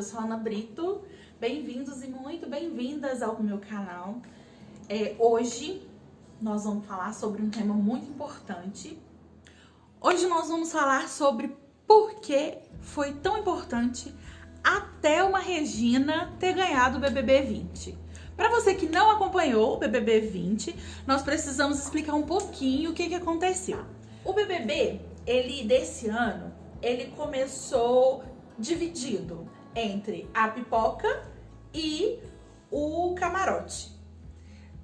eu sou a Ana Brito. Bem-vindos e muito bem-vindas ao meu canal. Hoje nós vamos falar sobre um tema muito importante. Hoje nós vamos falar sobre por que foi tão importante a Thelma Regina ter ganhado o BBB 20. Para você que não acompanhou o BBB 20, nós precisamos explicar um pouquinho o que aconteceu. O BBB, desse ano, ele começou dividido entre a pipoca e o camarote.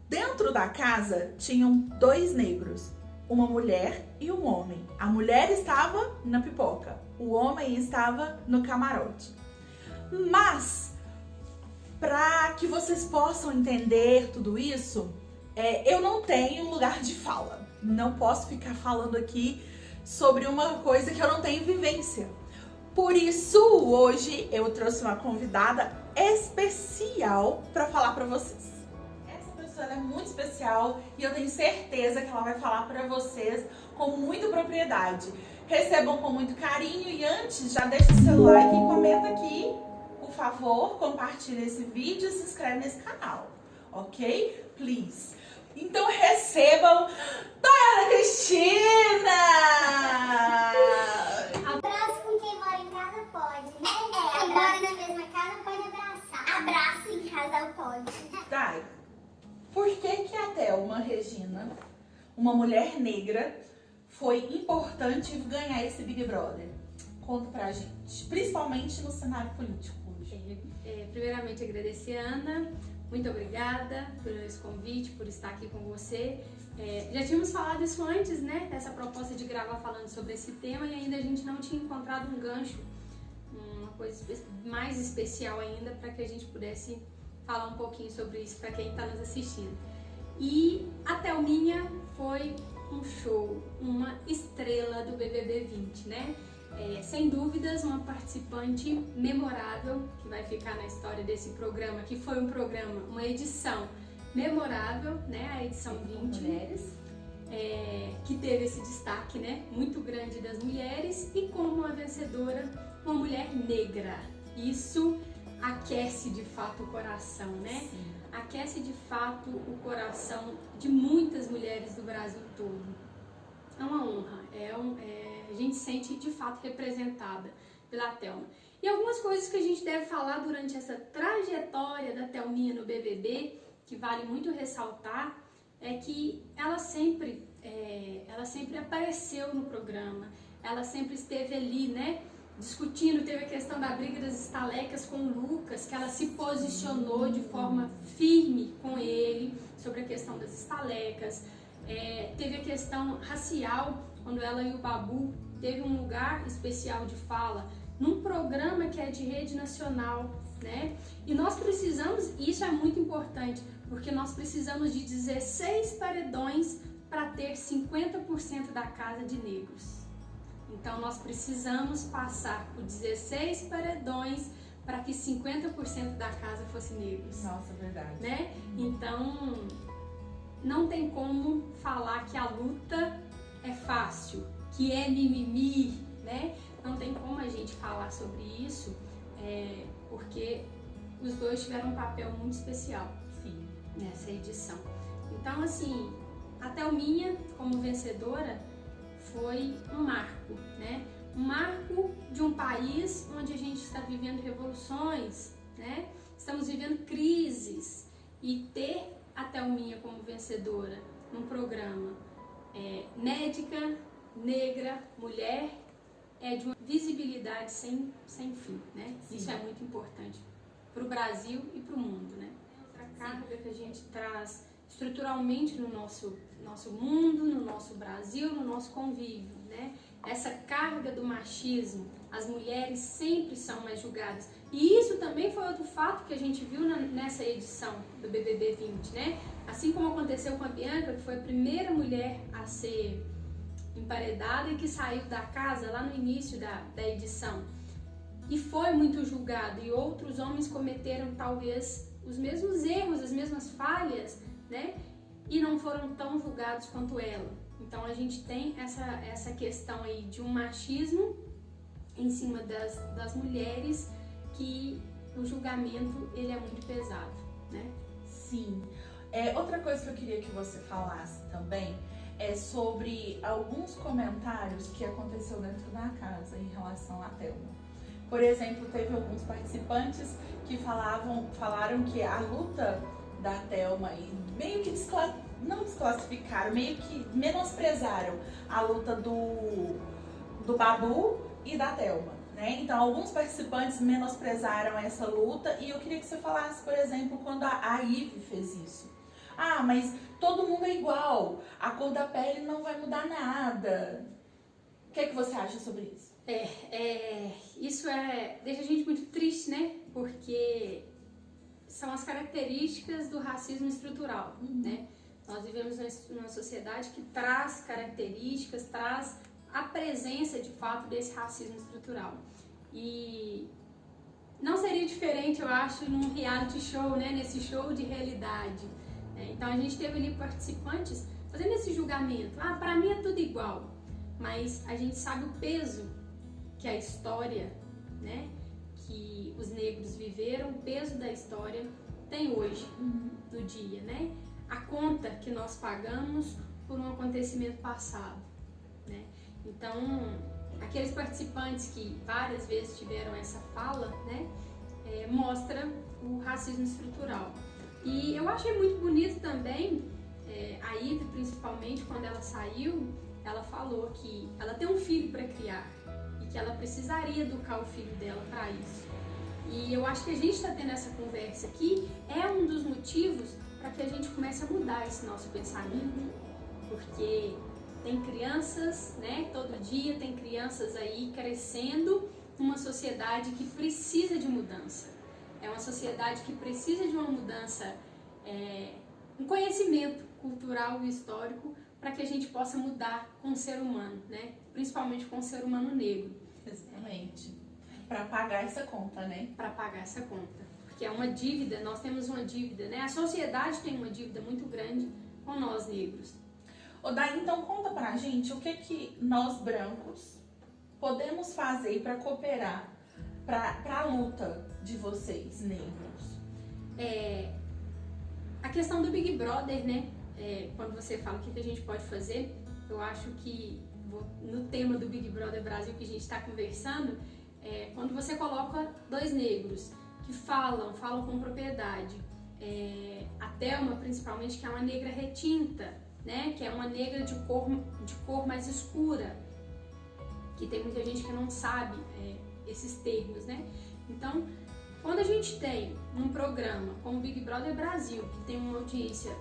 Dentro da casa tinham dois negros, uma mulher e um homem. A mulher estava na pipoca, o homem estava no camarote. Mas, para que vocês possam entender tudo isso, eu não tenho lugar de fala. Não posso ficar falando aqui sobre uma coisa que eu não tenho vivência. Por isso, hoje eu trouxe uma convidada especial para falar para vocês. Essa pessoa é muito especial e eu tenho certeza que ela vai falar para vocês com muita propriedade. Recebam com muito carinho e antes, já deixa o seu like e comenta aqui, por favor, compartilha esse vídeo e se inscreve nesse canal, ok? Please. Então recebam Tayana Cristina! Abraço com quem mora em casa pode, né? Quem mora na mesma casa pode abraçar. Abraço em casal pode. Thay, por que a Thelma Regina, uma mulher negra, foi importante ganhar esse Big Brother? Conta pra gente, principalmente no cenário político hoje. Primeiramente agradecer a Ana, muito obrigada por esse convite, por estar aqui com você. Já tínhamos falado isso antes, né, dessa proposta de gravar falando sobre esse tema e ainda a gente não tinha encontrado um gancho, uma coisa mais especial ainda para que a gente pudesse falar um pouquinho sobre isso para quem está nos assistindo. E a Thelminha foi um show, uma estrela do BBB 20, né? Sem dúvidas, uma participante memorável que vai ficar na história desse programa, que foi um programa, uma edição memorável, né? A edição 20, mulheres, que teve esse destaque, né? Muito grande das mulheres e como uma vencedora, uma mulher negra. Isso aquece de fato o coração, né? Sim. Aquece de fato o coração de muitas mulheres do Brasil todo. É uma honra, a gente se sente de fato representada pela Thelma. E algumas coisas que a gente deve falar durante essa trajetória da Thelminha no BBB, que vale muito ressaltar, é que ela sempre apareceu no programa, ela sempre esteve ali, né, discutindo. Teve a questão da briga das estalecas com o Lucas, que ela se posicionou de forma firme com ele sobre a questão das estalecas. Teve a questão racial, quando ela e o Babu teve um lugar especial de fala num programa que é de rede nacional, né? E nós precisamos, e isso é muito importante, porque nós precisamos de 16 paredões para ter 50% da casa de negros. Então nós precisamos passar por 16 paredões para que 50% da casa fosse negros. Nossa, verdade. Né? Então não tem como falar que a luta é fácil, que é mimimi, né? Não tem como a gente falar sobre isso, porque os dois tiveram um papel muito especial, sim, nessa edição. Então, assim, a Thelminha, como vencedora, foi um marco, né? Um marco de um país onde a gente está vivendo revoluções, né? Estamos vivendo crises, e ter a Thelminha como vencedora num programa médica, negra, mulher, é de uma visibilidade sem fim, né? Sim. Isso é muito importante para o Brasil e para o mundo, né? Outra carga que a gente traz estruturalmente no nosso mundo, no nosso Brasil, no nosso convívio, né? Essa carga do machismo, as mulheres sempre são mais julgadas. E isso também foi outro fato que a gente viu nessa edição do BBB 20, né? Assim como aconteceu com a Bianca, que foi a primeira mulher a ser emparedada e que saiu da casa lá no início da edição. E foi muito julgada, e outros homens cometeram talvez os mesmos erros, as mesmas falhas, né? E não foram tão julgados quanto ela. Então a gente tem essa questão aí de um machismo em cima das mulheres que o julgamento ele é muito pesado, né? Sim. Outra coisa que eu queria que você falasse também é sobre alguns comentários que aconteceu dentro da casa em relação à Thelma. Por exemplo, teve alguns participantes que falaram que a luta da Thelma e meio que não desclassificaram, meio que menosprezaram a luta do Babu e da Thelma, né? Então, alguns participantes menosprezaram essa luta e eu queria que você falasse, por exemplo, quando a Ive fez isso. Ah, mas todo mundo é igual, a cor da pele não vai mudar nada. O que é que você acha sobre isso? Isso deixa a gente muito triste, né? Porque são as características do racismo estrutural, né? Nós vivemos numa sociedade que traz características, traz a presença de fato desse racismo estrutural. E não seria diferente, eu acho, num reality show, né? Nesse show de realidade. Então a gente teve ali participantes fazendo esse julgamento. Ah, pra mim é tudo igual. Mas a gente sabe o peso que a história, né? Que os negros viveram, o peso da história tem hoje, no dia, né? A conta que nós pagamos por um acontecimento passado, né? Então, aqueles participantes que várias vezes tiveram essa fala, né? Mostra o racismo estrutural. E eu achei muito bonito também, a Ive, principalmente, quando ela saiu, ela falou que ela tem um filho para criar e que ela precisaria educar o filho dela para isso. E eu acho que a gente está tendo essa conversa aqui, é um dos motivos para que a gente comece a mudar esse nosso pensamento. Porque tem crianças, né, todo dia tem crianças aí crescendo numa sociedade que precisa de mudança. É uma sociedade que precisa de uma mudança, um conhecimento cultural e histórico para que a gente possa mudar com o ser humano, né? Principalmente com o ser humano negro. Exatamente. Para pagar essa conta, né? Para pagar essa conta. Porque é uma dívida, nós temos uma dívida, né? A sociedade tem uma dívida muito grande com nós negros. Daí, então conta pra gente o que nós brancos podemos fazer para cooperar para a luta de vocês, negros. A questão do Big Brother, né? Quando você fala o que a gente pode fazer, eu acho que no tema do Big Brother Brasil que a gente está conversando, quando você coloca dois negros que falam com propriedade, a Thelma principalmente, que é uma negra retinta, né? Que é uma negra de cor mais escura, que tem muita gente que não sabe esses termos, né? Então, quando a gente tem um programa como o Big Brother Brasil, que tem uma audiência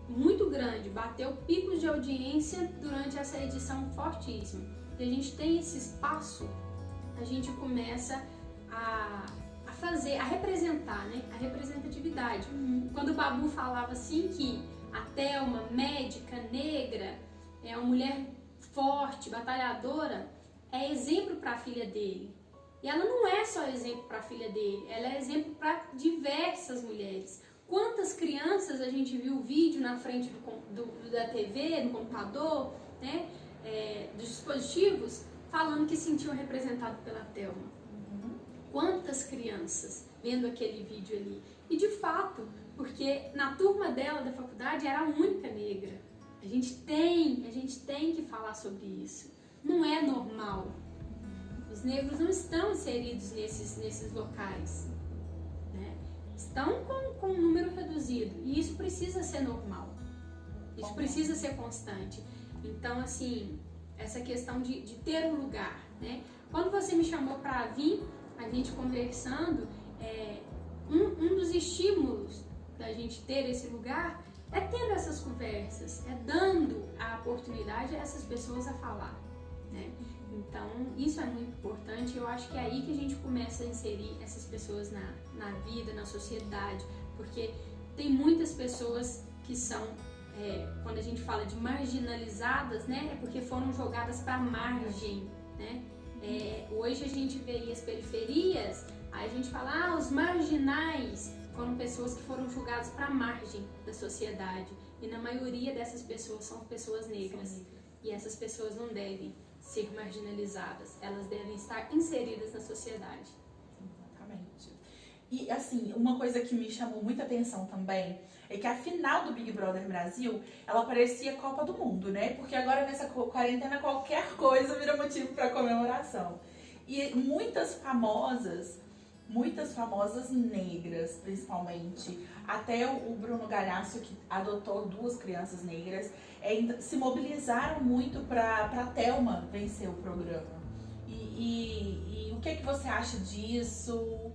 muito grande, bateu picos de audiência durante essa edição fortíssima, e a gente tem esse espaço, a gente começa a representar, né? A representatividade. Quando o Babu falava assim que a Thelma, médica, negra, é uma mulher forte, batalhadora, é exemplo para a filha dele. E ela não é só exemplo para a filha dele, ela é exemplo para diversas mulheres. Quantas crianças a gente viu vídeo na frente da TV, no computador, né, dos dispositivos, falando que se sentiam representados pela Thelma. Quantas crianças vendo aquele vídeo ali. E de fato, porque na turma dela da faculdade era a única negra. A gente tem que falar sobre isso. Não é normal. Os negros não estão inseridos nesses locais, né? Estão com um número reduzido. E isso precisa ser normal. Isso precisa ser constante. Então, assim, essa questão de ter um lugar, né? Quando você me chamou para vir, a gente conversando, um dos estímulos da gente ter esse lugar é tendo essas conversas, é dando a oportunidade a essas pessoas a falar, né? Então, isso é muito importante. Eu acho que é aí que a gente começa a inserir essas pessoas na vida, na sociedade, porque tem muitas pessoas que são, quando a gente fala de marginalizadas, né, é porque foram jogadas para a margem, né? Hoje a gente vê aí as periferias, aí a gente fala, os marginais foram pessoas que foram julgadas para a margem da sociedade, e na maioria dessas pessoas são pessoas negras, e essas pessoas não devem ser marginalizadas, elas devem estar inseridas na sociedade. Exatamente. E assim, uma coisa que me chamou muita atenção também é que a final do Big Brother Brasil, ela parecia Copa do Mundo, né? Porque agora nessa quarentena qualquer coisa vira motivo para comemoração. E muitas famosas negras, principalmente, até o Bruno Galhaço, que adotou 2 crianças negras, se mobilizaram muito para a Thelma vencer o programa. E o que você acha disso?